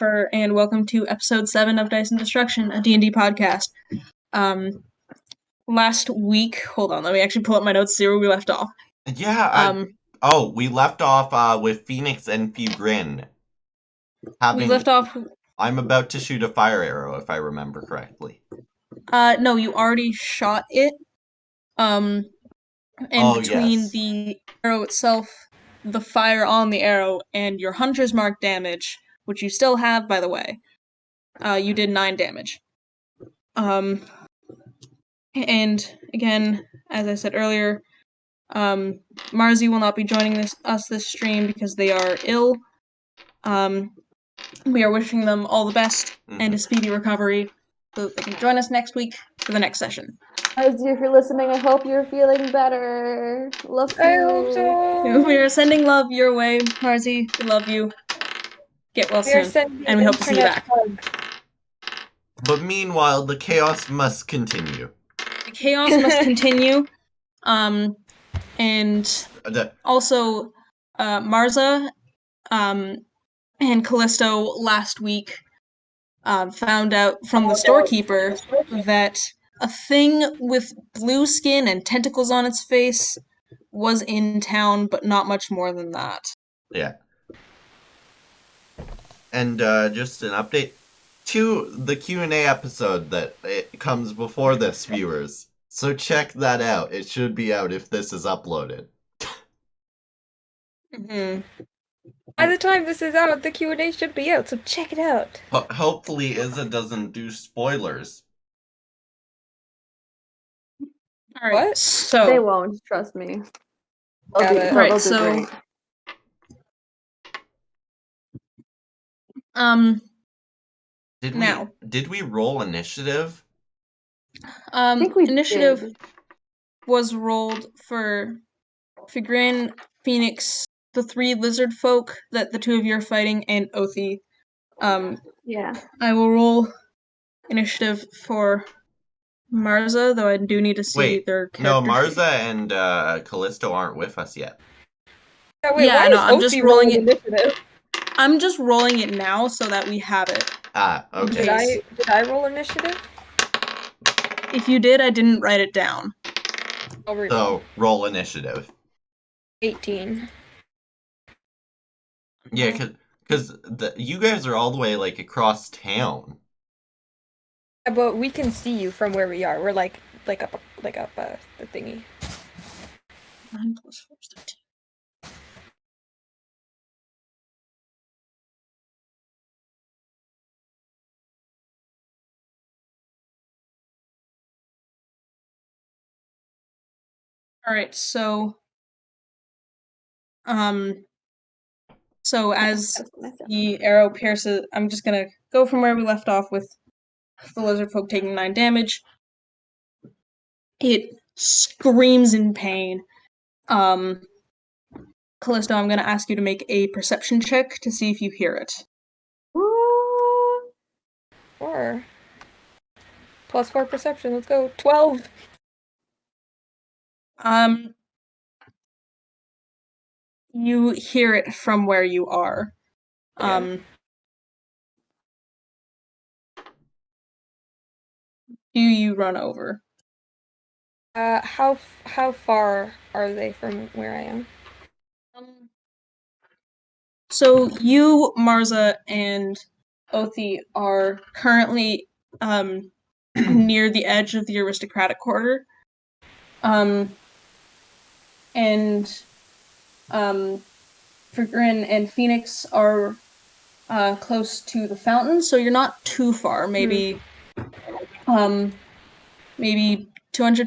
Christopher, and welcome to Episode 7 of Dice and Destruction, a D&D podcast. Last week, hold on, let me actually pull up my notes to see where we left off. Yeah, we left off with Phoenix and Fugrin. We left off... I'm about to shoot a fire arrow, if I remember correctly. No, you already shot it. And between yes. the arrow itself, the fire on the arrow, and your Hunter's Mark damage, which you still have, by the way, you did 9 damage. And again, as I said earlier, Marzi will not be joining us this stream because they are ill. We are wishing them all the best and a speedy recovery so that they can join us next week for the next session. Marzi, if you're listening, I hope you're feeling better. Love you. I hope so. We are sending love your way, Marzi. We love you. Get well soon, and we hope to see you back. But meanwhile, the chaos must continue. The chaos must continue. And also, Marza, and Callisto last week found out from the storekeeper that a thing with blue skin and tentacles on its face was in town, but not much more than that. Yeah. And just an update to the Q&A episode that it comes before this, viewers. So check that out. It should be out if this is uploaded. By the time this is out, the Q&A should be out, so check it out. Hopefully Izza doesn't do spoilers. Alright, what? So... They won't, trust me. Right, so... Did we roll initiative? I think we initiative was rolled for Figrin, Phoenix, the 3 lizard folk that the 2 of you are fighting, and Othi. Yeah. I will roll initiative for Marza, though I do need to see their character. No, Marza and Callisto aren't with us yet. Yeah, I'm just rolling it. Initiative? I'm just rolling it now so that we have it. Okay. Did I roll initiative? If you did, I didn't write it down. So, roll initiative. 18. Yeah, because you guys are all the way, across town. Yeah, but we can see you from where we are. We're up the thingy. 9 plus 4 is 13. Alright, so as the arrow pierces, I'm just gonna go from where we left off with the lizard folk taking 9 damage. It screams in pain. Callisto, I'm gonna ask you to make a perception check to see if you hear it. 4. Plus 4 perception, let's go. 12! You hear it from where you are. Yeah. Do you run over? How far are they from where I am? So you, Marza, and Othi are currently near the edge of the aristocratic quarter. And Figrin and Phoenix are close to the fountain, so you're not too far. Maybe 200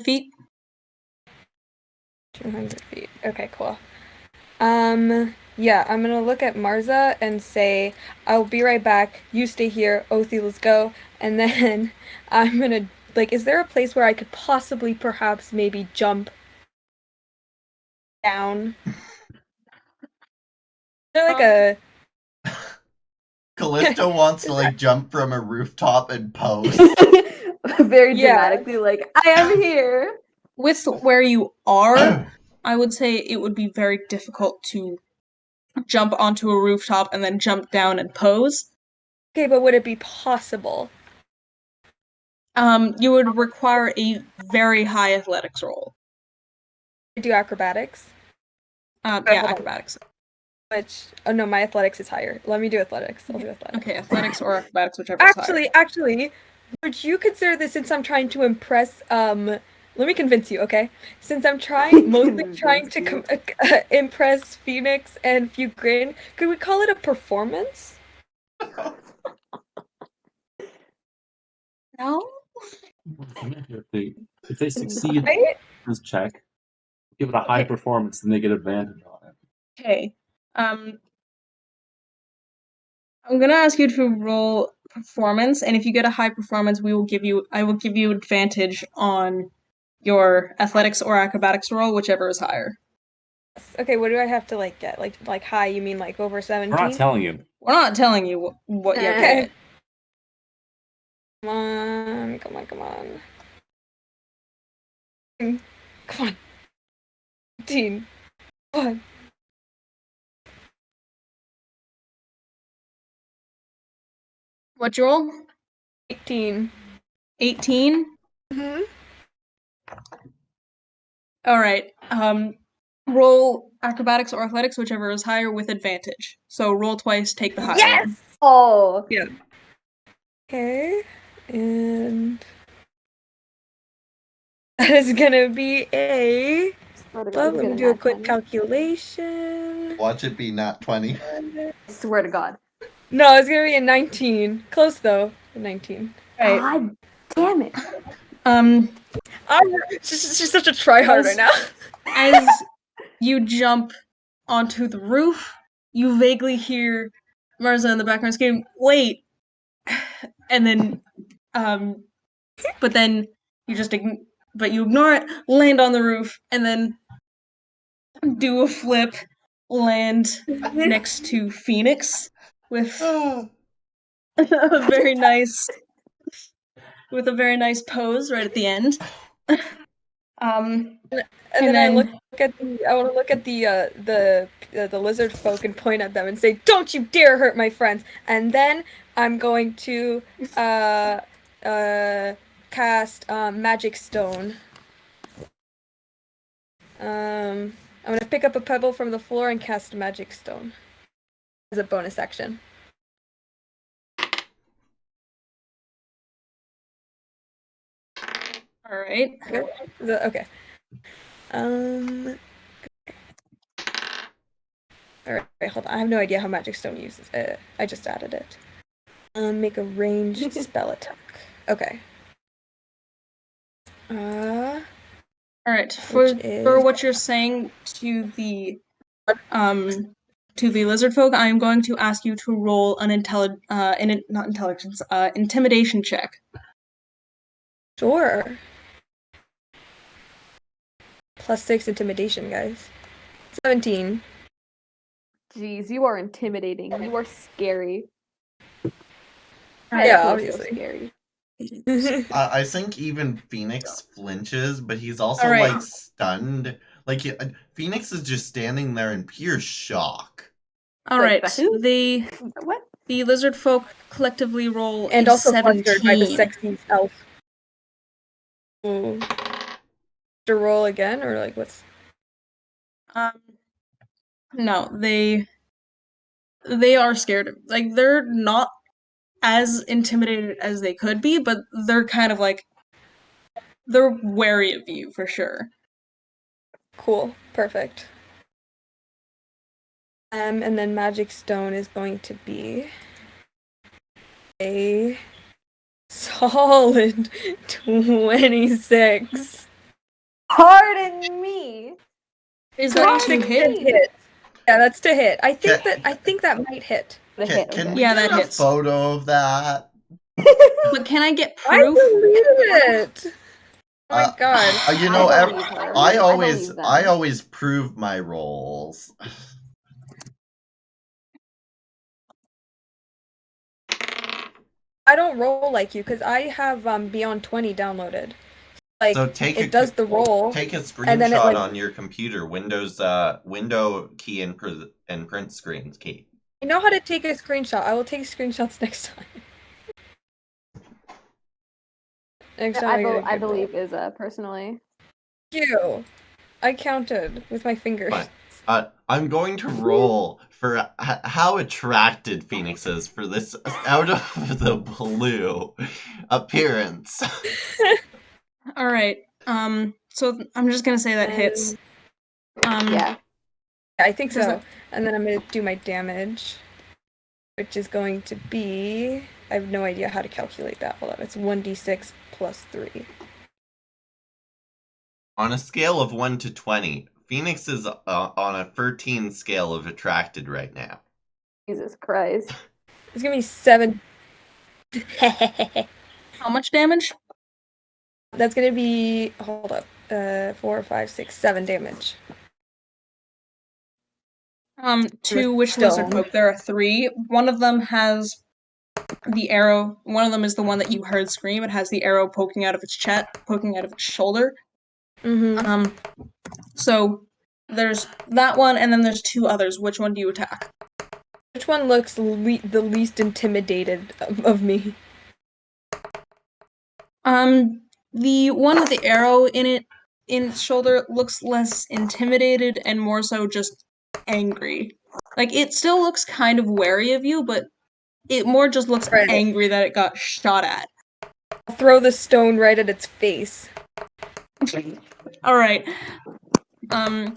feet. 200 feet. Okay, cool. Yeah, I'm gonna look at Marza and say, I'll be right back, you stay here, Othi, let's go, and then I'm gonna, is there a place where I could possibly, perhaps, maybe jump down? Is there Callisto wants to, jump from a rooftop and pose. Very dramatically, I am here! With where you are, I would say it would be very difficult to jump onto a rooftop and then jump down and pose. Okay, but would it be possible? You would require a very high athletics roll. To do acrobatics? Yeah, hold on. acrobatics. Oh no, my athletics is higher. Let me do athletics. I'll do athletics. Okay, athletics or acrobatics, whichever is higher. Actually, would you consider this, since I'm trying to impress, let me convince you, okay? Since I'm mostly trying to impress Phoenix and Fugrin, could we call it a performance? No? If they succeed Right? this check, give it a high performance, then they get advantage on it. Okay. I'm gonna ask you to roll performance, and if you get a high performance, I will give you advantage on your athletics or acrobatics roll, whichever is higher. Okay, what do I have to get? Like high, you mean like over 17? We're not telling you. We're not telling you what you get. Come on. Come on. 18. Come on. What'd you roll? 18. 18? Mm-hmm. Alright. Roll acrobatics or athletics, whichever is higher, with advantage. So roll twice, take the higher Yes! one. Oh. Yeah. Okay. And that is gonna be a... Let me do a quick calculation. Watch it be not 20. I swear to God. No, it's gonna be a 19. Close though. A 19. Right. God damn it. She's such a tryhard right now. As you jump onto the roof, you vaguely hear Marza in the background scream, "Wait!" And then, but then you just you ignore it, land on the roof, and then do a flip, land next to Phoenix with a very nice pose right at the end. And then I want to look at the lizard folk and point at them and say, "Don't you dare hurt my friends!" And then I'm going to cast magic stone. I'm gonna pick up a pebble from the floor and cast magic stone as a bonus action. All right. Okay. Alright, hold on. I have no idea how Magic Stone uses it. I just added it. Make a ranged spell attack. Okay. Alright, for what you're saying to the lizard folk, I am going to ask you to roll an intimidation check. Sure. +6 intimidation, guys. 17. Jeez, you are intimidating. You are scary. Yeah, obviously. So scary. I think even Phoenix flinches, but he's also Alright. stunned. Phoenix is just standing there in pure shock. Alright, What? the lizard folk collectively roll and a also 17. flustered by the sexy elf. Ooh. To roll again, or what's? No, they are scared. They're not as intimidated as they could be, but they're kind of they're wary of you for sure. Cool. Perfect. And then Magic Stone is going to be a solid 26. Pardon me. Is that to hit? Yeah, that's to hit. I think that might hit. Can we Yeah, get that a hits. photo of that? But can I get I proof? believe it. Oh my god. I always prove my rolls. I don't roll like you because I have Beyond 20 downloaded. So does the roll. Take a screenshot on your computer, Windows window key and print screens key. I know how to take a screenshot. I will take screenshots next time. Next time I get a I good roll. believe Isa personally. Thank you. I counted with my fingers. Fine. I'm going to roll for how attracted Phoenix is for this out of the blue appearance. All right. So I'm just gonna say that hits. Yeah. I think Does so. that- And then I'm gonna do my damage, which is going to be. I have no idea how to calculate that. Hold on. It's 1d6 plus 3. On a scale of 1 to 20, Phoenix is on a 13 scale of attracted right now. Jesus Christ. It's gonna be 7. How much damage? That's gonna be. Hold up. 4, 5, 6, 7 damage. To which lizard folk? There are 3. One of them has the arrow. One of them is the one that you heard scream. It has the arrow poking out of its chest, poking out of its shoulder. Mm-hmm. So there's that one, and then there's 2 others. Which one do you attack? Which one looks the least intimidated of me? The one with the arrow in its shoulder looks less intimidated and more so just angry. Like, it still looks kind of wary of you, but it more just looks Right. angry that it got shot at. I'll throw the stone right at its face. Alright. The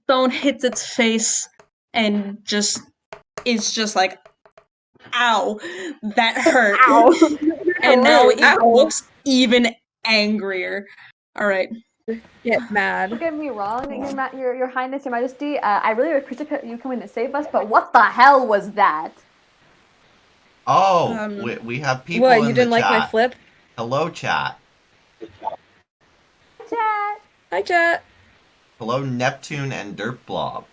stone hits its face and is just like, ow, that hurt. Ow. And now it Ow. looks even angrier. Alright. Get mad. Don't get me wrong, Your Highness, Your Majesty. I really appreciate you coming to save us, but what the hell was that? Oh, we have people What, in you didn't the like chat. my flip? Hello, chat. Chat. Hi, chat. Hello, Neptune and Dirtblob.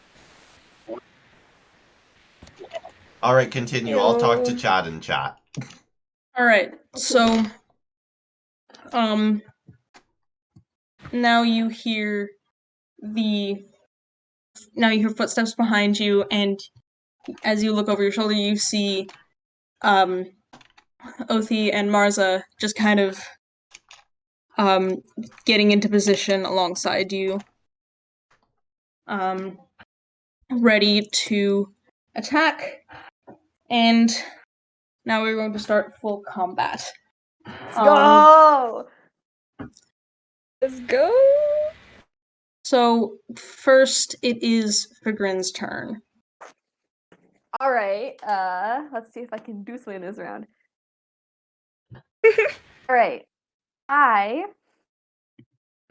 Alright, continue. I'll talk to chat in chat. Alright, so now you hear footsteps behind you, and as you look over your shoulder you see Othi and Marza just kind of getting into position alongside you, ready to attack. And now we're going to start full combat. Let's go. Let's go. So first it is Figrin's turn. All right. Let's see if I can do something this round. All right. I'm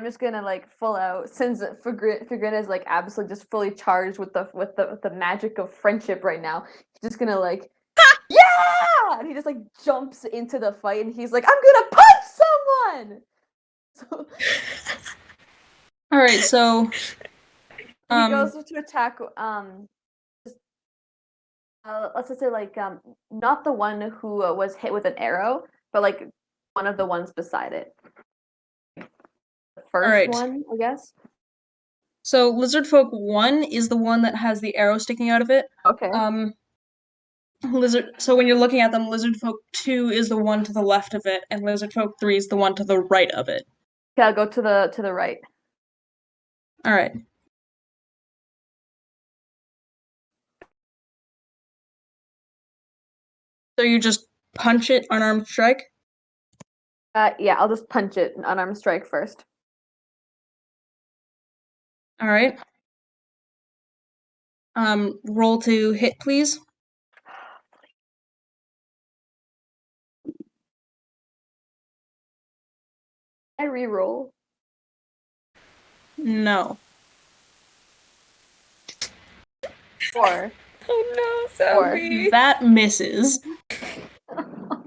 just gonna like full out, since Figrin is like absolutely just fully charged with the magic of friendship right now. He's just gonna like, yeah, and he just like jumps into the fight, and he's like, I'm gonna punch someone. So All right, so he goes to attack. Let's just say like not the one who was hit with an arrow, but like one of the ones beside it. The first one, I guess. So Lizard Folk 1 is the one that has the arrow sticking out of it. Okay. So when you're looking at them, Lizard Folk 2 is the one to the left of it, and Lizard Folk 3 is the one to the right of it. Okay, I'll go to the right. All right. So you just punch it, unarmed strike? Yeah, I'll just punch it, an unarmed strike first. All right. Roll to hit, please. I re-roll. No. 4. Oh no, Sophie. That misses. Oh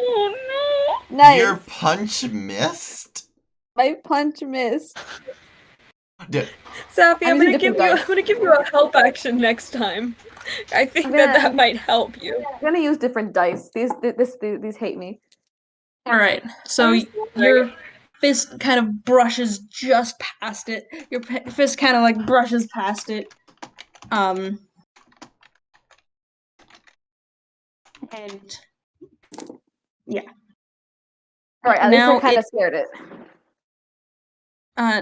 no. Nice. Your punch missed? My punch missed. Dude, Sophie, I'm using gonna give different you a help action next time. I think that might help you. I'm gonna use different dice. These hate me. All right. So your fist kind of brushes just past it. Your fist kind of like brushes past it. And yeah. Alright, at least I Now kind it of scared it.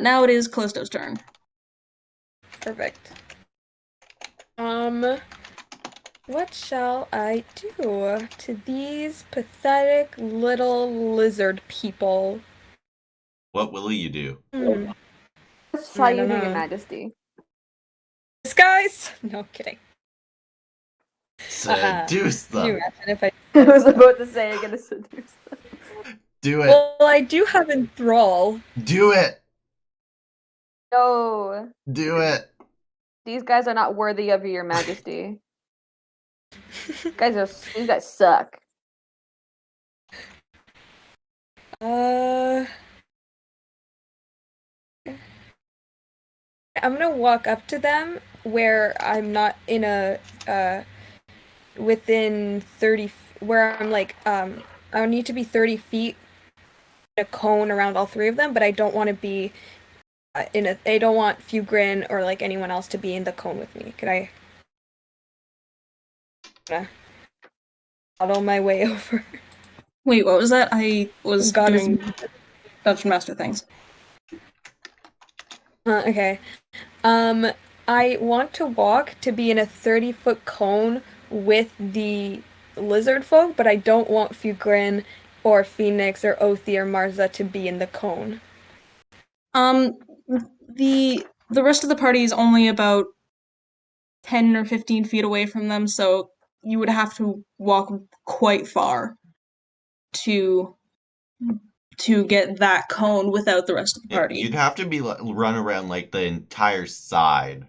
now it is Callisto's turn. Perfect. What shall I do to these pathetic little lizard people? What will you do? Let's try I don't using your know. majesty. Disguise? No, kidding. Seduce Can you them. imagine if I... I was about to say you're gonna seduce them. Do it. Well, I do have enthrall. Do it. No, Do it. these guys are not worthy of your majesty. These guys suck. I'm gonna walk up to them where I'm not in a within 30 where I'm like I need to be 30 feet in a cone around all three of them, but I don't want to be I don't want Fugrin or like anyone else to be in the cone with me. Could I follow my way over? Wait, what was that? I was Goddess. doing Dungeon Master things. Okay. I want to walk to be in a 30-foot cone with the lizard folk, but I don't want Fugrin or Phoenix or Othi or Marza to be in the cone. The rest of the party is only about 10 or 15 feet away from them, so you would have to walk quite far to get that cone without the rest of the party. You'd have to be run around like the entire side.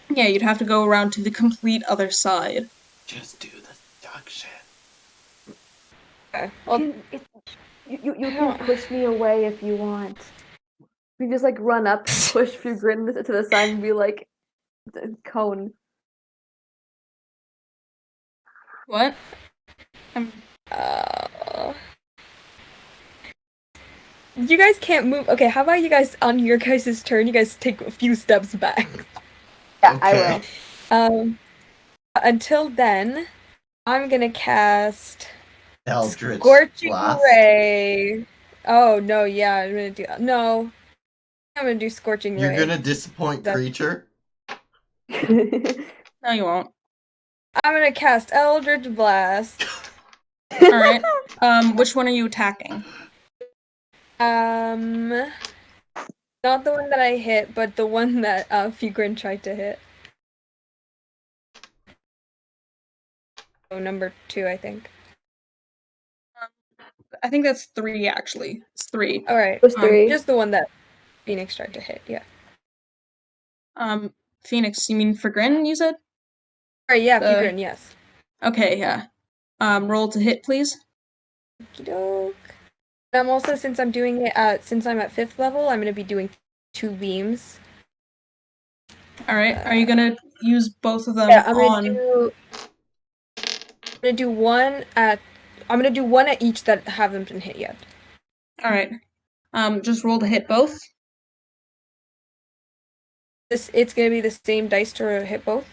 Yeah, you'd have to go around to the complete other side. Just do the seduction. Okay. Well, You can push me away if you want. You just like run up, push Fugrin to the side, and be like, cone. What? You guys can't move. Okay, how about you guys on your guys' turn? You guys take a few steps back. Yeah, Okay. I will. Until then, I'm gonna cast Eldritch Scorching Blast. Ray. Oh no, yeah, I'm gonna do no. I'm gonna do Scorching Ray. You're gonna disappoint That's- creature? No, you won't. I'm gonna cast Eldritch Blast. Alright. Which one are you attacking? Not the one that I hit, but the one that Fugrin tried to hit. Oh, number 2, I think. I think that's 3, actually. It's 3. Alright. There's 3. Just the one that Phoenix tried to hit, yeah. Phoenix, you mean for Grin, you said? Alright, yeah, Fugrin, yes. Okay, yeah. Roll to hit, please. Okey-doke. I'm also, since I'm doing it since I'm at 5th level, I'm gonna be doing 2 beams. Alright, are you gonna use both of them Yeah, I'm gonna do one at each that haven't been hit yet. Alright. Just roll to hit both. It's gonna be the same dice to hit both?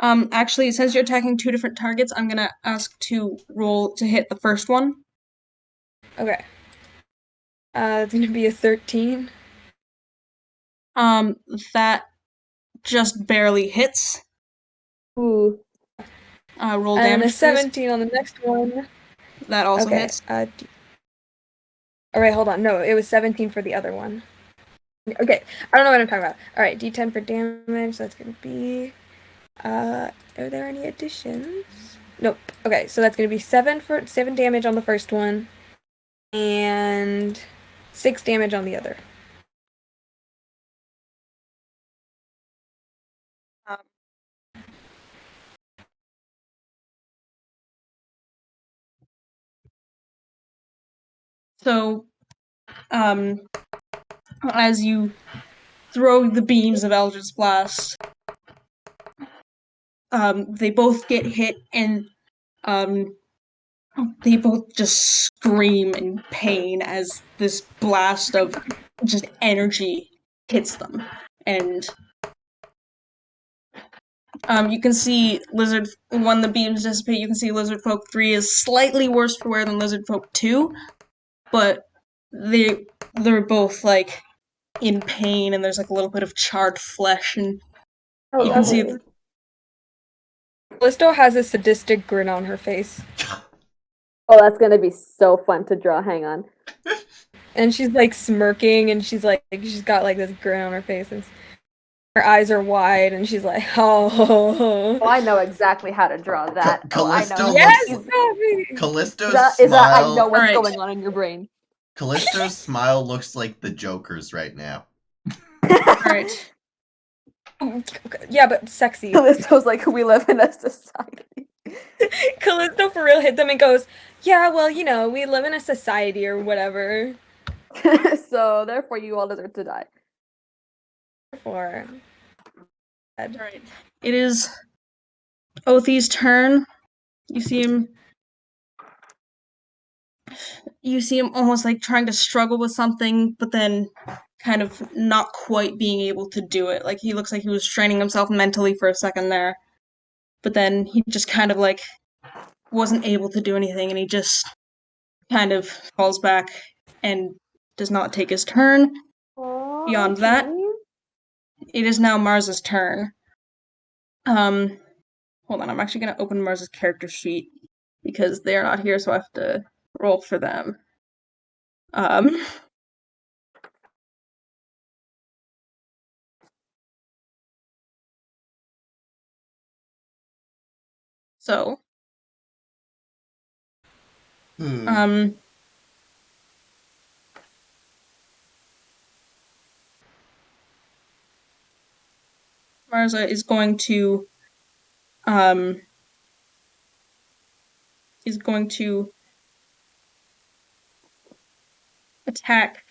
Actually, since you're attacking 2 different targets, I'm gonna ask to roll to hit the first one. Okay. It's gonna be a 13. That just barely hits. Ooh. Roll And then damage, a 17 on the next one. please. That also Okay. hits. Alright, hold on. No, it was 17 for the other one. Okay, I don't know what I'm talking about. Alright, D10 for damage, so that's gonna be... are there any additions? Nope. Okay, so that's gonna be 7 damage on the first one, and 6 damage on the other. So, as you throw the beams of Eldritch Blast, they both get hit, and They both just scream in pain as this blast of just energy hits them. And you can see when the beams dissipate, you can see Lizard Folk 3 is slightly worse for wear than Lizard Folk 2, but they're both like in pain, and there's like a little bit of charred flesh, and you can see Callisto has a sadistic grin on her face. Oh, that's gonna be so fun to draw. Hang on. And she's like smirking, and she's got like this grin on her face, and her eyes are wide, and she's like, oh. Oh, I know exactly how to draw that. Callisto I know. Yes, looks- Sophie! Callisto's Is that I smile. know what's Alright. going on in your brain. Callisto's smile looks like the Joker's right now. Alright. Yeah, but sexy. Callisto's like, we live in a society. Callisto for real hit them and goes, yeah, well, you know, we live in a society or whatever. So therefore, you all deserve to die. For Alright. It is Othi's turn. You see him almost like trying to struggle with something, but then kind of not quite being able to do it. Like he looks like he was straining himself mentally for a second there. But then he just kind of like wasn't able to do anything, and he just kind of falls back and does not take his turn. Beyond that, it is now Mars's turn. Hold on, I'm actually gonna open Mars's character sheet because they're not here, so I have to roll for them. So, Marza is going to attack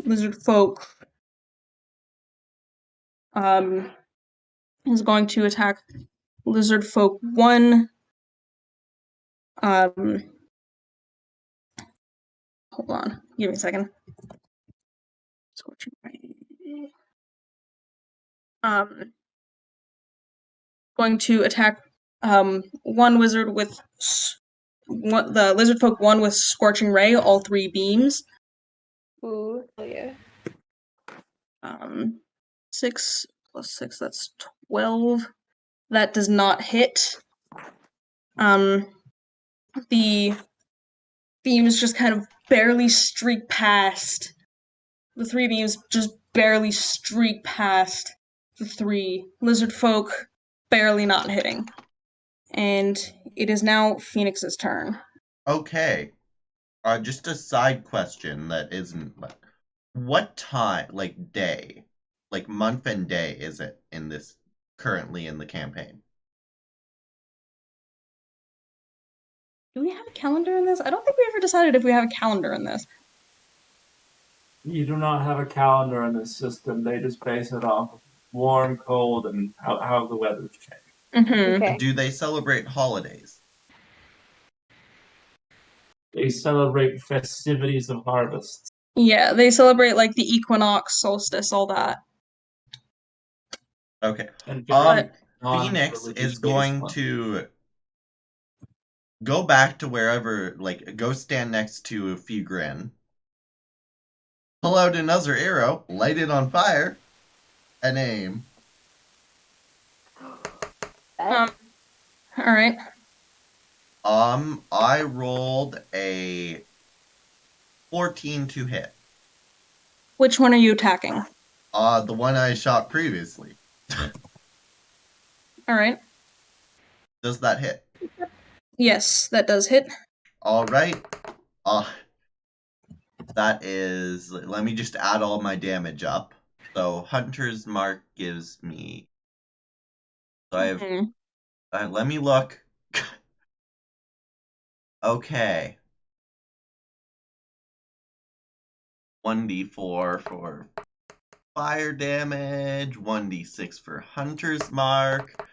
lizard folk. Is going to attack lizard folk 1. Hold on, give me a second. Going to attack one wizard with the lizard folk 1 with scorching ray, all 3 beams. Ooh. Oh, yeah. 6 plus 6, that's 12. That does not hit. The beams just kind of barely streak past. The 3 beams just barely streak past the 3 lizard folk, barely not hitting. And it is now Phoenix's turn. Okay. Just a side question that isn't like, what time, like day, like month and day is it in this currently in the campaign? Do we have a calendar in this? I don't think we ever decided if we have a calendar in this. You do not have a calendar in this system. They just base it off of warm, cold, and how the weather's changed. Mm-hmm. Okay. Do they celebrate holidays? They celebrate festivities of harvest. Yeah, they celebrate like the equinox, solstice, all that. Okay. And But Phoenix is going to go back to wherever, like, go stand next to Fugrin, pull out another arrow, light it on fire, and aim. all right. I rolled a 14 to hit. Which one are you attacking? The one I shot previously. All right. Does that hit? Yes, that does hit. All right. That is. Let me just add all my damage up. So Hunter's Mark gives me. So I have. Let me look. Okay. 1d4 for fire damage, 1d6 for Hunter's Mark.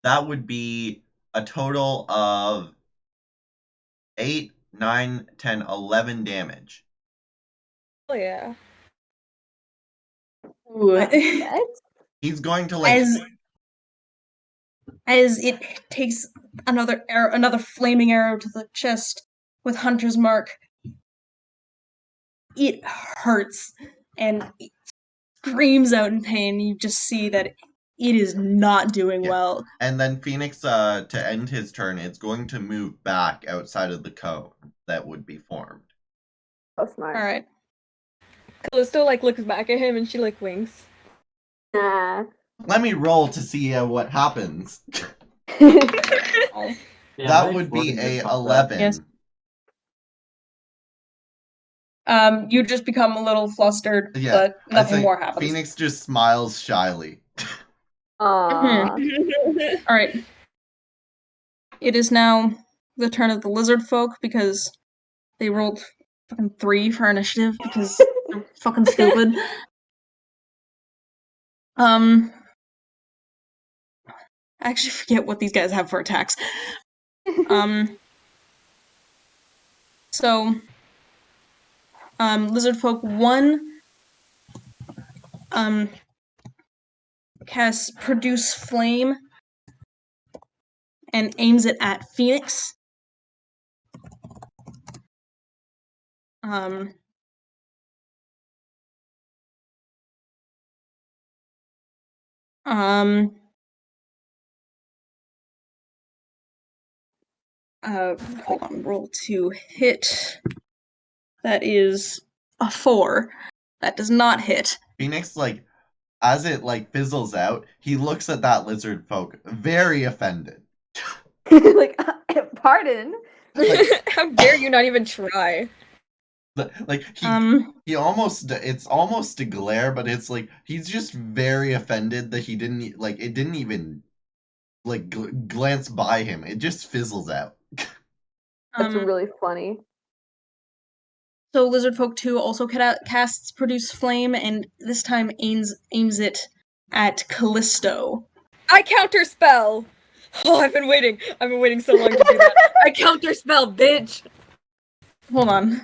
that would be a total of 8, 9, 10, 11 damage. Oh yeah. Ooh. What? He's going to like as it takes another flaming arrow to the chest with Hunter's Mark. It hurts and it screams out in pain. You just see that it is not doing well. And then Phoenix, to end his turn, it's going to move back outside of the cone that would be formed. So smart. All right. Callisto like looks back at him and she like winks. Nah. Let me roll to see what happens. Oh. Yeah, That nice would be working a about that. 11. Yes. You just become a little flustered, Yeah, but I nothing think more happens. Phoenix just smiles shyly. Aww. All right. It is now the turn of the lizard folk because they rolled fucking 3 for initiative because they're fucking stupid. I actually forget what these guys have for attacks. So, lizard folk 1 casts produce flame and aims it at Phoenix. Hold on, roll to hit. That is a 4. That does not hit. Phoenix, like, as it like fizzles out, he looks at that lizard folk, very offended. Like, pardon? Like, How dare you not even try? like he almost, it's almost a glare, but it's like he's just very offended that he didn't like it didn't even like glance by him. It just fizzles out. That's really funny. So Lizard Folk 2 also casts Produce Flame, and this time aims it at Callisto. I counterspell! Oh, I've been waiting. I've been waiting so long to do that. I counterspell, bitch! Hold on.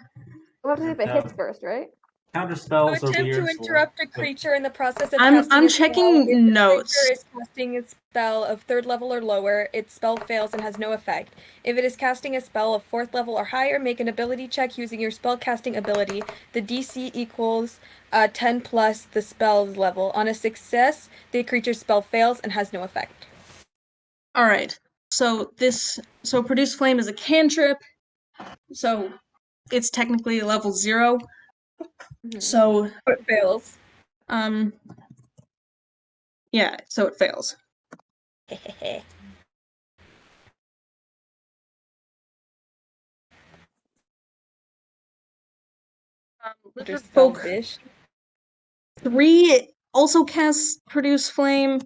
What happens if it hits first, right? Counterspells To are attempt weird. to interrupt a creature in the process of I'm casting a spell. checking If notes. the creature is casting a spell of 3rd level or lower, its spell fails and has no effect. If it is casting a spell of 4th level or higher, make an ability check using your spell casting ability. The DC equals 10 plus the spell's level. On a success, the creature's spell fails and has no effect. All right. So Produce Flame is a cantrip. So it's technically level 0. So it fails. Yeah, so it fails. Lizard Folk 3 also casts Produce Flame,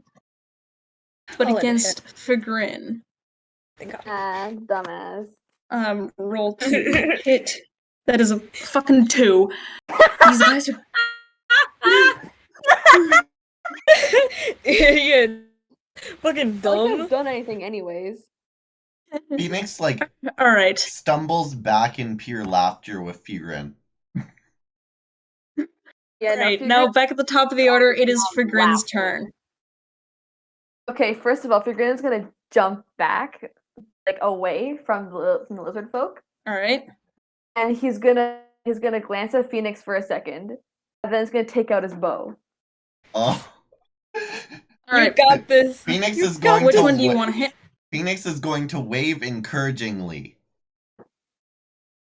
but against Figrin. Dumbass. Roll to hit. That is a fucking 2. These guys are Idiot. Fucking I couldn't dumb. have done anything anyways. Phoenix like all right. stumbles back in pure laughter with Figrin. Yeah, Right, now back at the top of the order, it is Figrin's turn. Okay, first of all, Figrin's gonna jump back, like away from the lizard folk. All right. And he's gonna glance at Phoenix for a second, and then he's gonna take out his bow. Oh. All right, got this. Phoenix is going Which to one do you want to hit? Phoenix is going to wave encouragingly.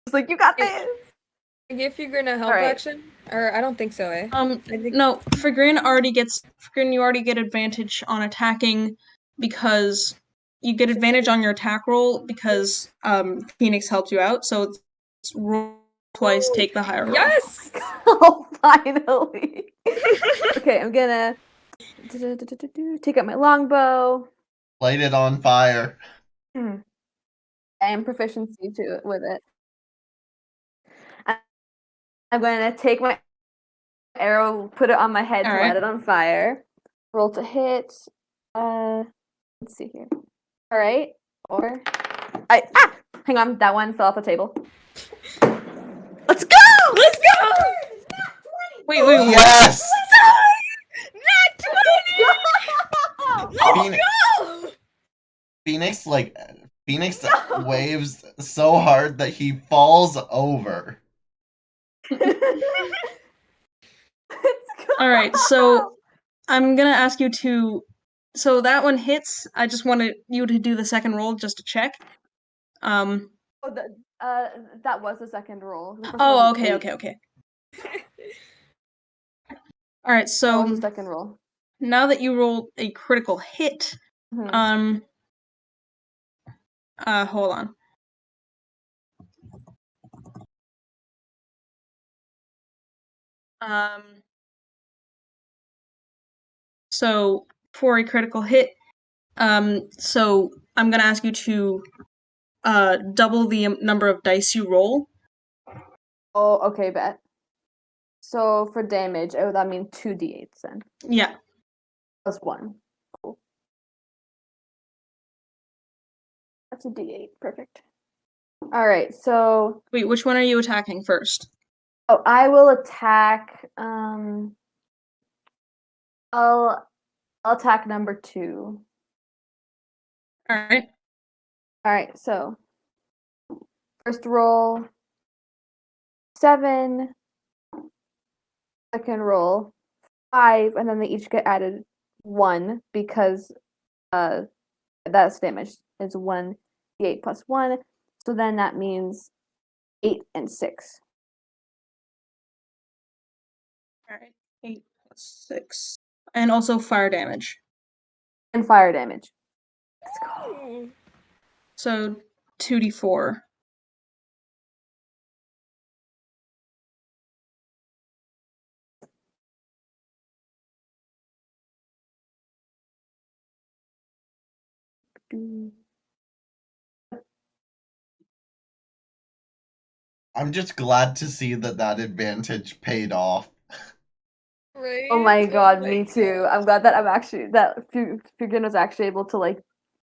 It's like, you got this! Give Figrin a help action? Or I don't think so, eh? No, Figrin you already get advantage on attacking because you get advantage on your attack roll because Phoenix helped you out, so it's roll twice, take the higher roll. Yes! Oh, finally! Okay, I'm gonna take out my longbow. Light it on fire. I am proficiency with it. I'm gonna take my arrow, put it on my head to light it on fire. Roll to hit. Let's see here. All right. Or hang on, that one fell off the table. Let's go! Let's go! Wait, what? Yes! Nat 20! Phoenix, Phoenix No! waves so hard that he falls over. Let's go! All right, so I'm gonna ask you to. So that one hits. I just wanted you to do the second roll just to check. Oh, that was the second roll. The first one Oh, was an okay, 8. okay, okay. All right, That so was the second roll. now that you rolled a critical hit, Mhm. hold on. So for a critical hit, so I'm gonna ask you to double the number of dice you roll. Oh, okay, bet. So for damage, that mean 2d8s then. Yeah. Plus 1. Cool. That's a d8. Perfect. All right, so Wait, which one are you attacking first? I will attack. I'll attack number 2. All right. All right, so first roll 7, second roll 5, and then they each get added 1 because that's damage is 1d8 plus 1. So then that means 8 and 6. All right. 8 plus 6. And also fire damage. And fire damage. Let's go. So 2d4. I'm just glad to see that advantage paid off. Right? Oh my god, me too. I'm glad that Fugin was actually able to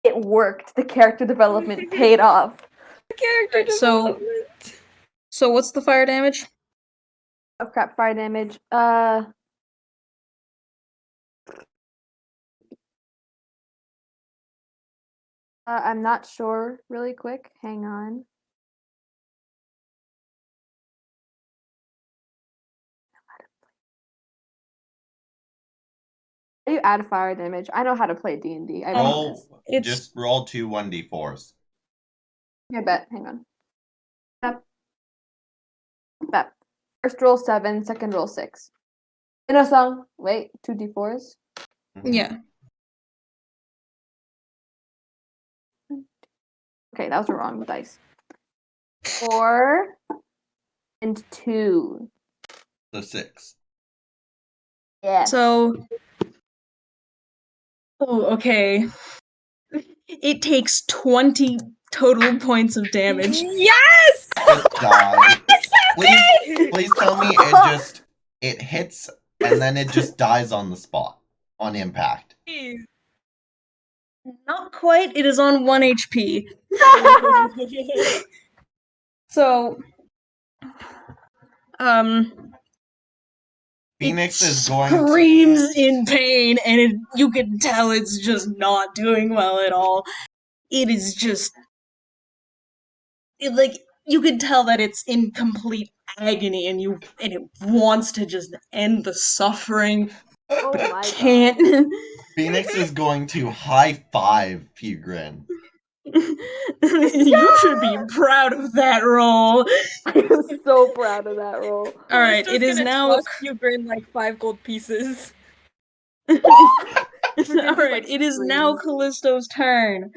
it worked. The character development paid off. Character Right, so- development. So what's the fire damage? Oh crap, fire damage. I'm not sure really quick. Hang on. How do you add fire damage? I know how to play D&D. I promise. Just roll 2 1d4s. I bet. Hang on. Bet. First roll 7, second roll 6. In a song. Wait, 2d4s. Yeah. Okay, that was the wrong dice. 4 and 2. So 6. Yes. So. Oh, okay. It takes 20 total points of damage. Yes! Just die. Please tell me it hits and then it just dies on the spot. On impact. Not quite. It is on 1 HP. So, Phoenix it is going to screams in pain, and you can tell it's just not doing well at all. It is just you can tell that it's in complete agony, and it wants to just end the suffering, Oh but my it can't. god. Phoenix is going to high five Fugrin. You should be proud of that roll. I'm so proud of that roll. All right, it is now. You grin like 5 gold pieces. All just, right, like, it is now screams. Callisto's turn.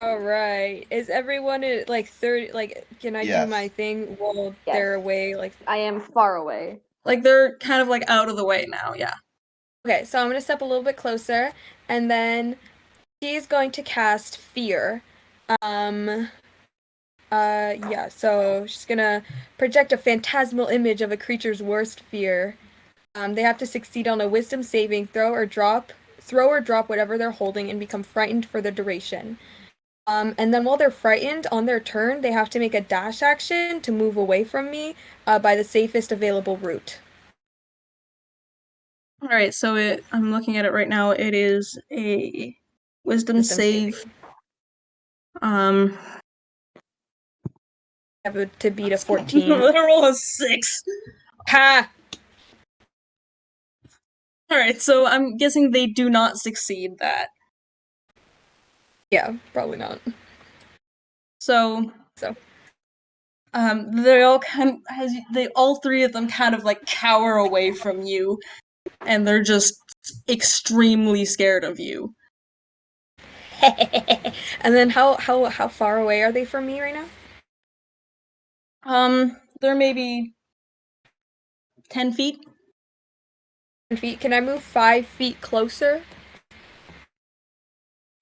All right. Is everyone at 30? Can I Yes. do my thing while Yes. they're away? I am far away. They're kind of out of the way now. Yeah. Okay, so I'm gonna step a little bit closer, and then she's going to cast Fear. Yeah, so she's gonna project a phantasmal image of a creature's worst fear. They have to succeed on a wisdom saving throw or drop throw or drop whatever they're holding and become frightened for the duration. And then while they're frightened, on their turn, they have to make a dash action to move away from me by the safest available route. All right, so I'm looking at it right now. It is a wisdom save. saving. Um, Have to beat a 14. roll a 6. Ha! All right, so I'm guessing they do not succeed that. Yeah, probably not. So, So. they all all three of them kind of like cower away from you, and they're just extremely scared of you. And then how far away are they from me right now? They're maybe 10 feet. 10 feet. Can I move 5 feet closer?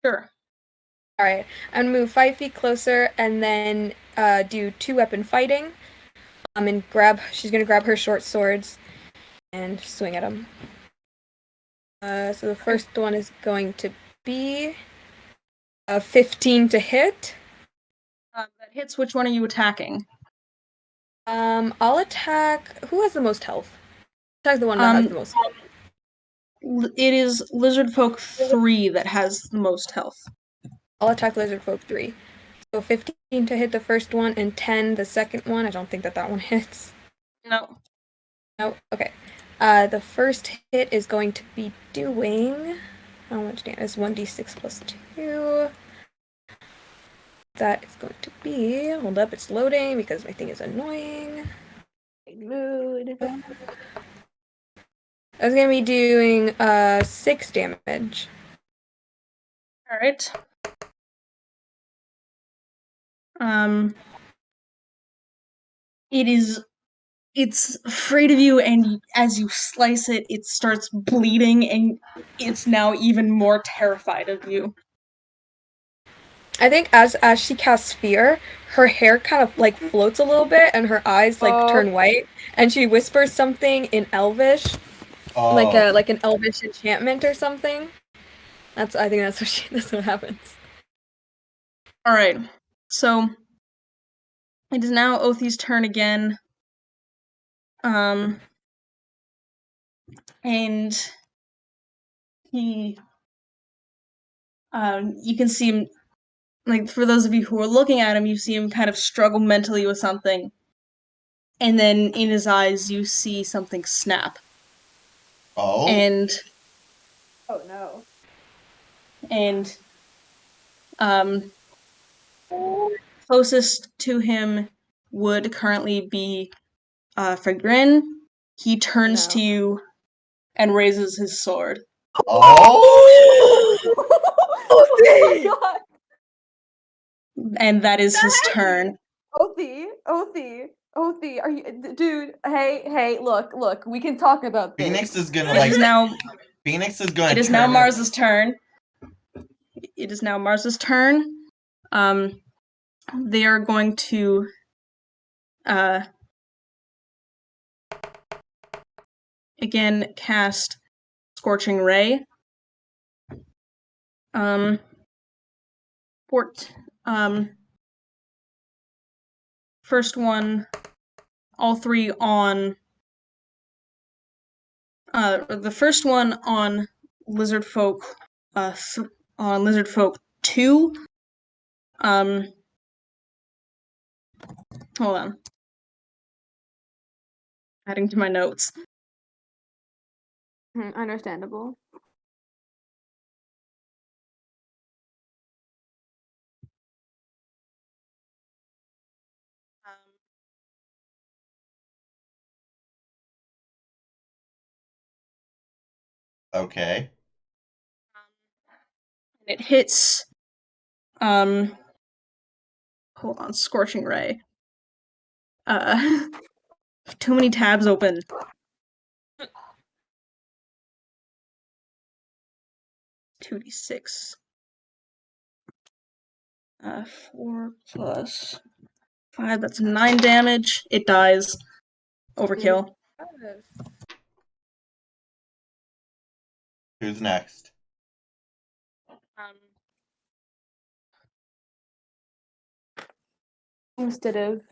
Sure. All right, I'm gonna move 5 feet closer and then do 2-weapon fighting. And she's gonna grab her short swords and swing at them. So the first one is going to be 15 to hit. That hits. Which one are you attacking? I'll attack. Who has the most health? Attack the one that has the most health. It is Lizard Folk 3 that has the most health. I'll attack Lizard Folk 3. So 15 to hit the first one and 10 the second one. I don't think that one hits. No. No? Okay. The first hit is going to be doing... How much damage? It's 1d6 plus 2. That is going to be... Hold up, it's loading because my thing is annoying. Mood. I was going to be doing 6 damage. Alright. It's afraid of you, and as you slice it, it starts bleeding, and it's now even more terrified of you. I think as she casts fear, her hair kind of like floats a little bit, and her eyes like turn white, and she whispers something in Elvish, like an Elvish enchantment or something. I think that's what happens. All right, so it is now Othi's turn again. And he, you can see him, like, for those of you who are looking at him, you see him kind of struggle mentally with something. And then in his eyes, you see something snap. Oh? And... Oh, no. And, closest to him would currently be, Fagrin. He turns to you and raises his sword. Oh! Oh my god! And that is his turn. Othi, are you, dude? Hey, look, we can talk about this. Phoenix is gonna It is now Mars's turn. It is now Mars's turn. They are going to again cast Scorching Ray. First one, all three on the first one on Lizard Folk on Lizard Folk 2. Hold on. Adding to my notes. Understandable. Okay. It hits. Hold on, Scorching Ray. Too many tabs open. $2d6. 4 plus 5, that's 9 damage. It dies. Overkill. Who's next? Instead of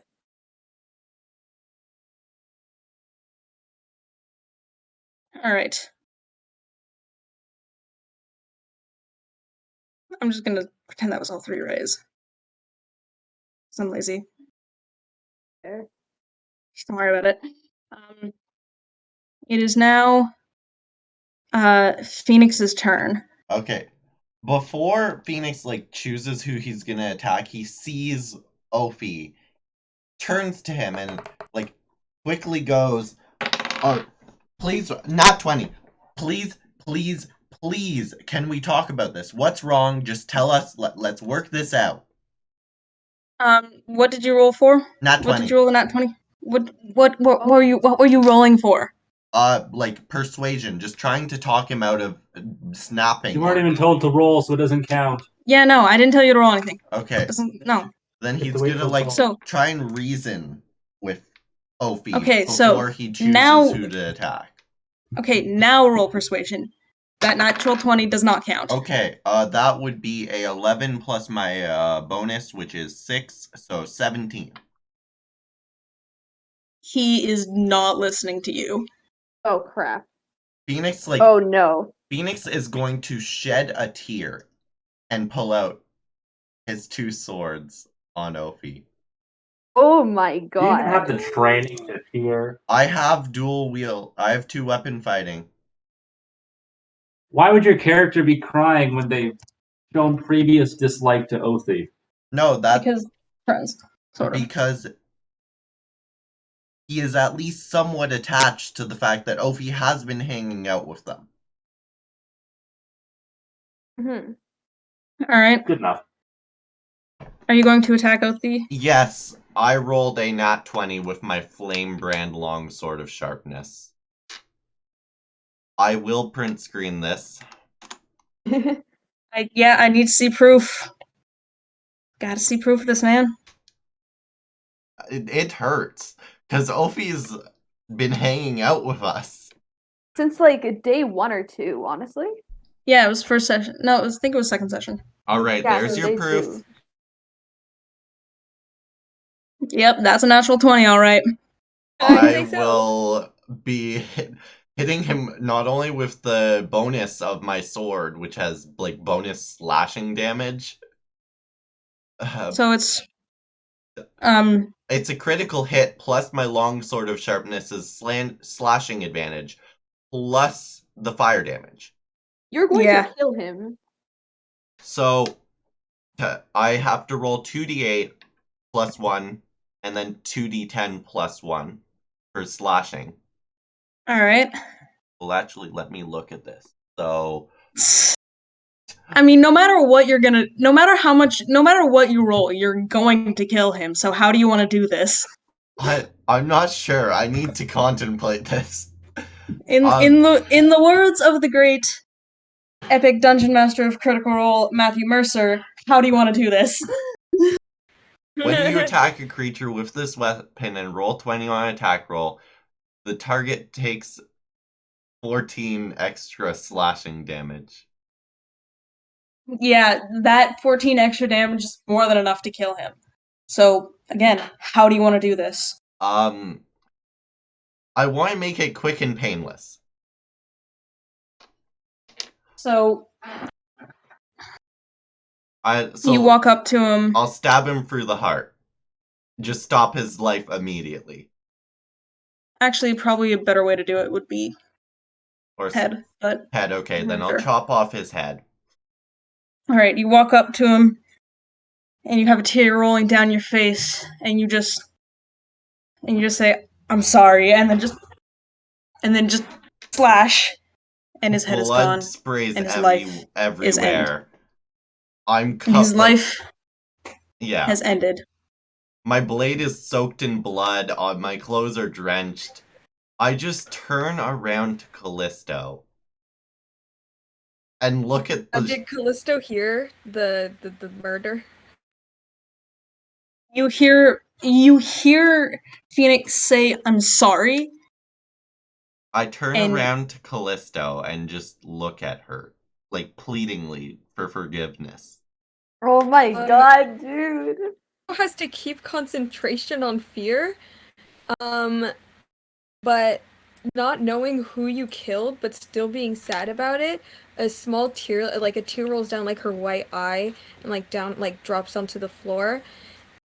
All right. I'm just gonna pretend that was all 3 rays. 'Cause I'm lazy. there. Just don't worry about it. It is now Phoenix's turn. Okay. Before Phoenix chooses who he's gonna attack, he sees Ophi, turns to him, and quickly goes, "Oh, please, not 20. Please, please, please, can we talk about this? What's wrong? Just tell us. Let's work this out." What did you roll for? Not 20. What did you roll the nat 20? What were you rolling for? Persuasion, just trying to talk him out of snapping. You weren't even told to roll, so it doesn't count. Yeah, no, I didn't tell you to roll anything. Okay. No. Then he's wait gonna till So try and reason with Ophi Okay, before so he chooses now who to attack. Okay, now roll persuasion. That natural 20 does not count. Okay, that would be a 11 plus my bonus, which is 6, so 17. He is not listening to you. Oh crap. Phoenix Oh no. Phoenix is going to shed a tear and pull out his 2 swords on Ophi. Oh my Do you even have god. the training to fear? I have dual wield. I have 2 weapon fighting. Why would your character be crying when they've shown previous dislike to Othi? No, that's Because friends, sort of. because he is at least somewhat attached to the fact that Ophi has been hanging out with them. Mm-hmm. All right. Good enough. Are you going to attack Othi? Yes, I rolled a nat 20 with my flame brand longsword of sharpness. I will print screen this. I need to see proof. Gotta see proof of this, man. It hurts, because Ophi's been hanging out with us. Since day 1 or 2, honestly. Yeah, it was first session. No, I think it was second session. Alright, Yeah, there's so your day proof. 2. Yep, that's a natural 20, all right. I'd I say so. will be hitting him not only with the bonus of my sword, which has bonus slashing damage. So it's It's a critical hit plus my longsword of sharpness's slashing advantage plus the fire damage. You're going Yeah. to kill him. So I have to roll 2d8 plus 1 and then 2d10 plus 1 for slashing. all right. Well, actually, let me look at this. So I mean, no matter what you roll, you're going to kill him. So how do you want to do this? I'm not sure. I need to contemplate this. In the words of the great epic dungeon master of Critical Role, Matthew Mercer, how do you want to do this? When you attack a creature with this weapon and roll 20 on an attack roll, the target takes 14 extra slashing damage. Yeah, that 14 extra damage is more than enough to kill him. So, again, how do you want to do this? I want to make it quick and painless. So, you walk up to him. I'll stab him through the heart. Just stop his life immediately. Actually, probably a better way to do it would be Or head, but head, okay, then sure. I'll chop off his head. Alright, you walk up to him, and you have a tear rolling down your face, and you just say, "I'm sorry," and then just slash, and his head is gone. Blood sprays and his life is end. everywhere. I'm And his life yeah. has ended. My blade is soaked in blood, my clothes are drenched. I just turn around to Callisto and look at the... Did Callisto hear the murder? You hear Phoenix say, "I'm sorry." I turn around to Callisto and just look at her, pleadingly for forgiveness. Oh my god, dude. Has to keep concentration on fear, but not knowing who you killed, but still being sad about it. A small tear, like a tear, rolls down like her white eye and like down, like drops onto the floor,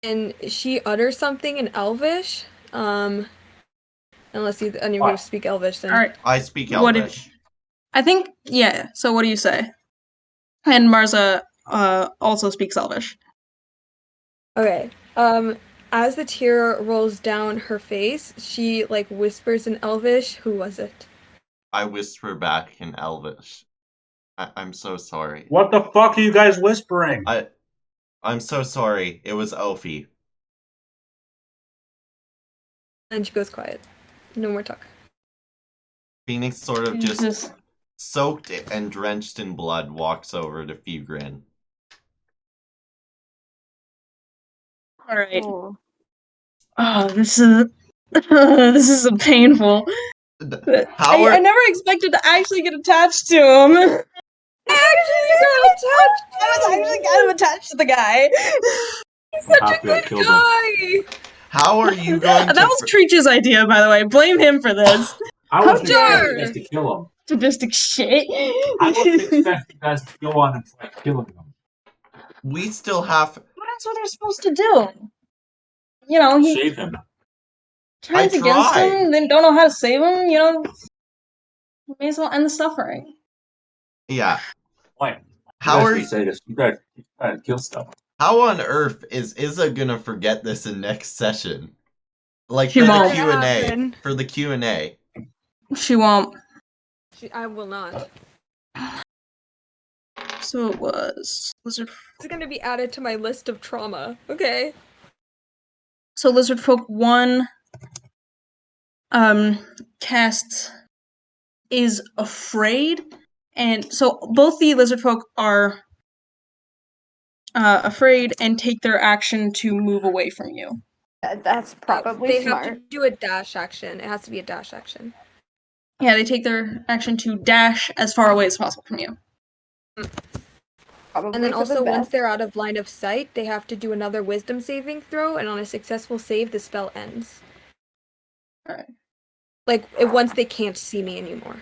and she utters something in Elvish. Unless any of you speak Elvish, then. All right. I speak What Elvish. I think, yeah. So what do you say? And Marza also speaks Elvish. Okay. As the tear rolls down her face, she like whispers in Elvish, "Who was it?" I whisper back in Elvish. I'm so sorry. What the fuck are you guys whispering? I'm so sorry. It was Ophi. And she goes quiet. No more talk. Phoenix sort of just soaked and drenched in blood walks over to Fugrin. All right. Oh. Oh, this is this is painful. I never expected to actually get attached to him. I was actually kind of attached to the guy. He's such a good guy. How are you going to... That was Treach's idea, by the way. Blame him for this. I wasn't expecting us to kill him. Sadistic shit. I wasn't expecting us to go on and try killing him. We still have... But that's what they're supposed to do. You know, he save him. turns against him, then don't know how to save him, you know. May as well end the suffering. Yeah. Wait. How are you... say this? You guys trying to kill stuff. How on earth is Izza gonna forget this in next session? Like, She for won't. the Q&A. For the Q&A. She won't. I will not. So it was Lizard. It's gonna be added to my list of trauma. Okay. So Lizard Folk 1 cast is afraid, and so both the Lizard Folk are afraid and take their action to move away from you. That's probably they smart. have to do a dash action. It has to be a dash action. Yeah, they take their action to dash as far away as possible from you. Probably and then also, the once they're out of line of sight, they have to do another wisdom saving throw, and on a successful save, the spell ends. Alright. Like, once they can't see me anymore.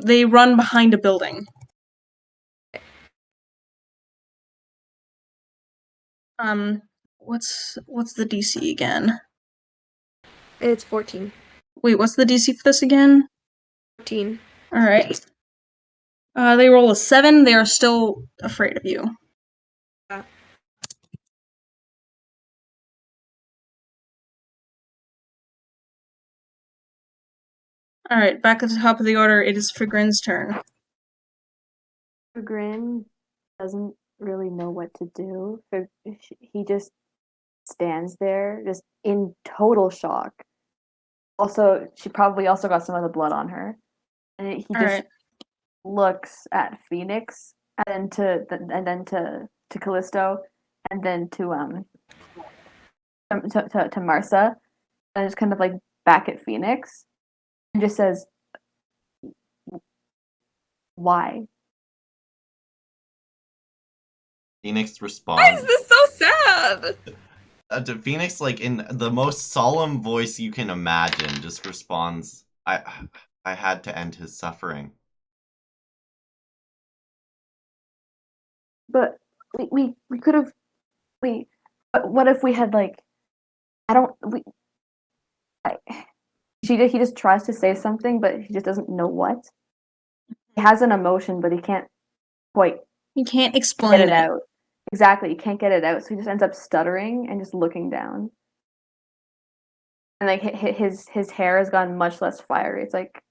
They run behind a building. What's the DC again? It's 14. Wait, what's the DC for this again? 14. Alright. They roll a 7, they are still afraid of you. Yeah. Alright, back at the top of the order, it is Figrin's turn. Figrin doesn't really know what to do. He just stands there, just in total shock. Also, she probably also got some of the blood on her. And he just looks at Phoenix, and then to Callisto, and then to Marsa, and just kind of like back at Phoenix, and just says, "Why?" Phoenix responds. Why is this so sad? To Phoenix, like, in the most solemn voice you can imagine, just responds, I had to end his suffering. But we could have, what if we had, like, he just tries to say something, but he just doesn't know what. He has an emotion, but he can't quite. He can't explain it out. Exactly, he can't get it out, so he just ends up stuttering and just looking down. And like his hair has gotten much less fiery. It's like,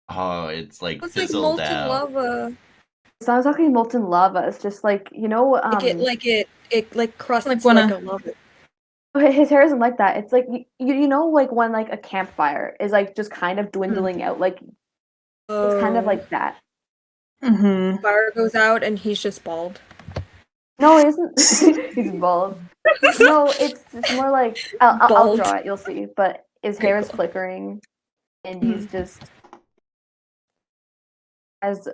oh, it's like it's fizzled like molten out. lava. It's not exactly molten lava. It's just like, you know, it crusts like a lava. His hair isn't like that. It's like you know, like when like a campfire is like just kind of dwindling out. Like it's kind of like that. Mm-hmm. Fire goes out and he's just bald. No, it isn't. He's bald. No, it's more like I'll draw it. You'll see. But his hair is flickering, and he's just has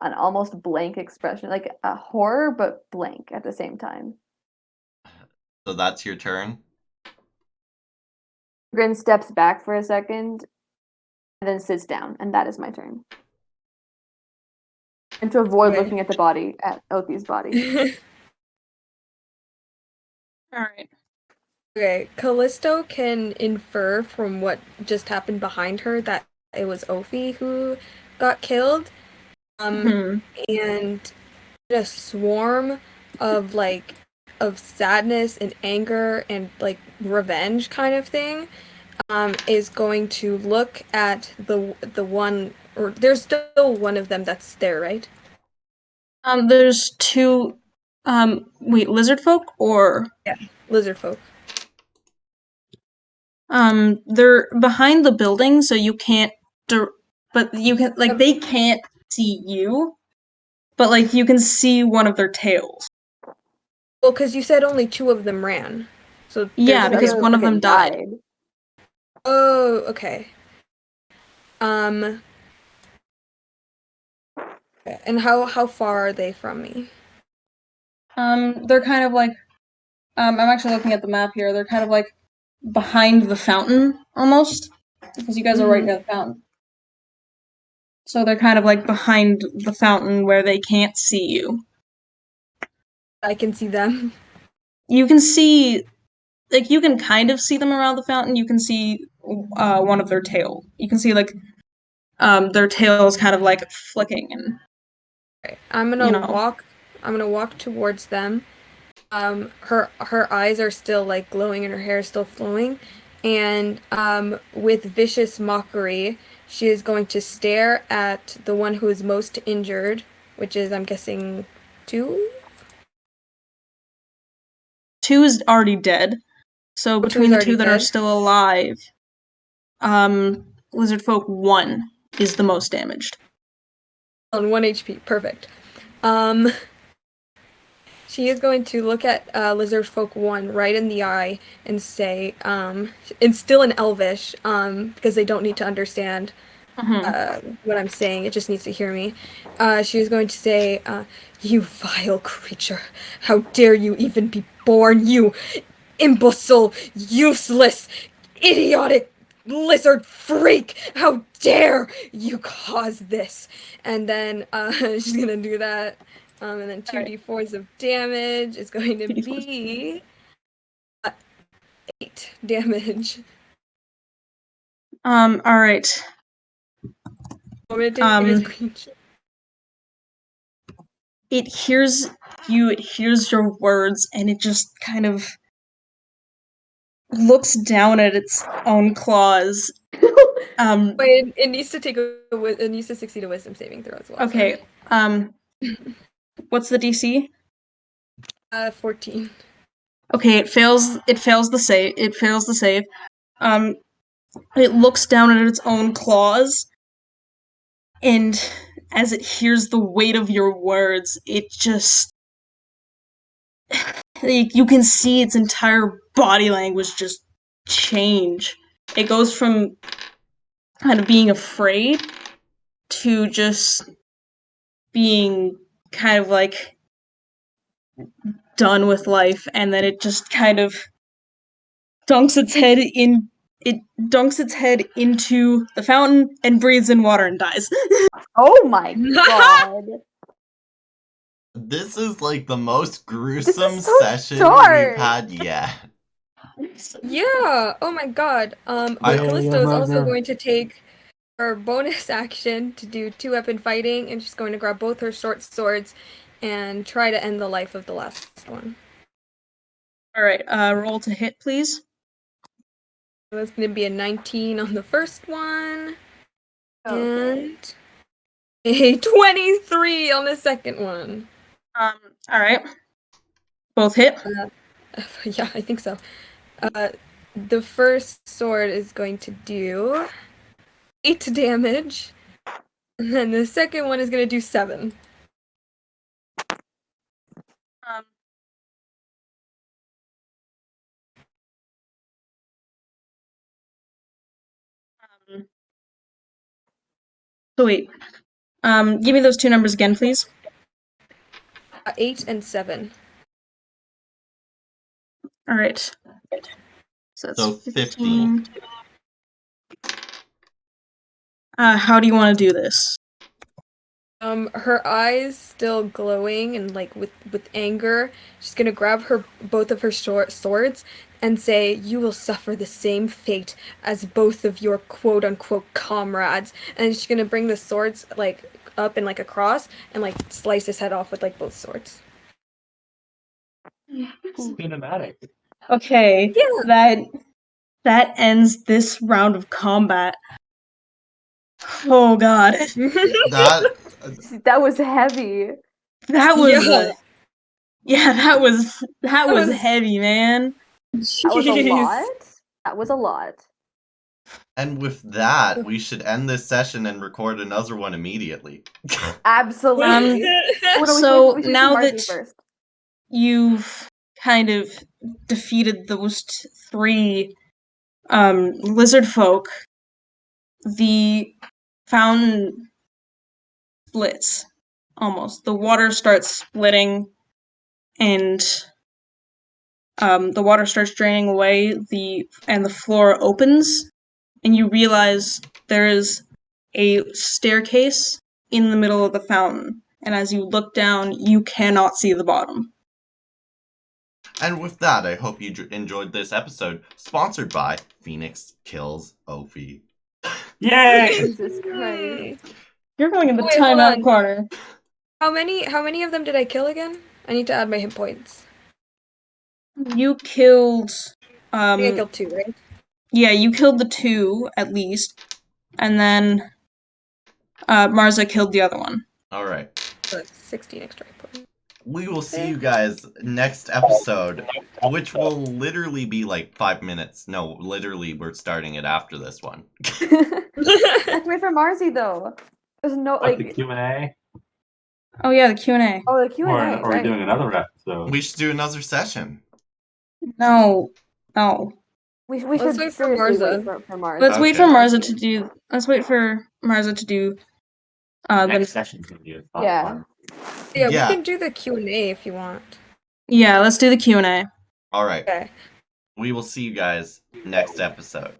an almost blank expression, like a horror but blank at the same time. So that's your turn. Grin steps back for a second and then sits down, and that is my turn. And to avoid Okay. looking at the body, at Othie's body. All right. Okay, Callisto can infer from what just happened behind her that it was Ophi who got killed. Hmm. And a swarm of of sadness and anger and like revenge kind of thing is going to look at the one, or there's still one of them that's there, right? There's two. Wait, lizard folk or Lizard folk. they're behind the building, so you can't. But you can they can't see you, but like you can see one of their tails. Well, because you said only two of them ran, so Yeah, there's because one of them died. Oh, okay. Um, and how far are they from me? They're kind of like. I'm actually looking at the map here. They're kind of like behind the fountain almost, because you guys are right near the fountain. So they're kind of like behind the fountain where they can't see you. I can see them. You can see, like, you can kind of see them around the fountain. You can see one of their tail. You can see, like, their tails kind of, like, flicking and, Okay. I'm you gonna know. walk towards them. Her eyes are still like glowing and her hair is still flowing, and with vicious mockery, she is going to stare at the one who is most injured, which is, I'm guessing, two. Two is already dead. So Two between is the already two that are dead. still alive, Lizard Folk 1 is the most damaged. On 1 HP. Perfect. Um, she is going to look at Lizard Folk 1 right in the eye and say, and still in Elvish, because they don't need to understand what I'm saying. It just needs to hear me. She was going to say, "You vile creature! How dare you even be born, you imbecile, useless, idiotic lizard freak! How dare you cause this?" And then she's gonna do that. And then 2d4s of damage is going to be 8 damage. Alright. I'm gonna take a screenshot. It hears you, it hears your words, and it just kind of looks down at its own claws. Wait, it needs to it needs to succeed a wisdom saving throw as well. Okay, Sorry. What's the DC? 14. Okay, it fails the save. It fails the save. It looks down at its own claws, and as it hears the weight of your words, it just like, you can see its entire body language just change. It goes from kind of being afraid to just being kind of like done with life, and then it just kind of dunks its head in. It dunks its head into the fountain and breathes in water and dies. Oh my god. This is like the most This gruesome is so session we've dark. had yet. Yeah. Oh my god. But I- Callisto is also going to take her bonus action to do 2-weapon fighting, and she's going to grab both her short swords and try to end the life of the last one. Alright, roll to hit, please. So that's going to be a 19 on the first one, and a 23 on the second one. Alright. Both hit. Yeah, I think so. The first sword is going to do 8 damage, and then the second one is going to do 7. Um, so wait. Give me those two numbers again, please. 8 and 7. All right. So that's So 15. How do you want to do this? Her eyes still glowing and like with anger. She's gonna grab both of her swords and say, "You will suffer the same fate as both of your quote unquote comrades." And she's gonna bring the swords like up and like across and like slice his head off with like both swords. Cinematic. Okay. Yeah. That ends this round of combat. Oh god. That That was heavy. That was that was was- heavy, man. That was a Jeez. lot. That was a lot. and with that, we should end this session and record another one immediately. Absolutely. Oh, no, So we should do now Marcy that first. you've kind of defeated those three lizard folk, the fountain splits almost. The water starts splitting and the water starts draining away, and the floor opens, and you realize there is a staircase in the middle of the fountain. And as you look down, you cannot see the bottom. And with that, I hope you enjoyed this episode, sponsored by Phoenix Kills Ophi. Yay! Jesus Christ. You're going in the Wait, hold timeout on. corner. How many of them did I kill again? I need to add my hit points. You killed. I think I killed 2, right? Yeah, you killed the two at least, and then Marza killed the other one. All right. So that's 16 extra hit points. We will see you guys next episode, which will literally be like 5 minutes. No, literally, we're starting it after this one. Let's wait for Marcy though. There's no Like the like. Q&A? Oh yeah, the Q&A. Oh, the Q&A. Or are we Right. doing another episode? We should do another session. No. We Let's should wait for seriously Marza. wait for Marza. Let's wait for Okay. Marza to do. Let's wait for Marza to do. Next session's gonna be a fun Yeah. one. Yeah, Yeah. we can do the Q&A if you want. Yeah, let's do the Q&A. All right. Okay. We will see you guys next episode.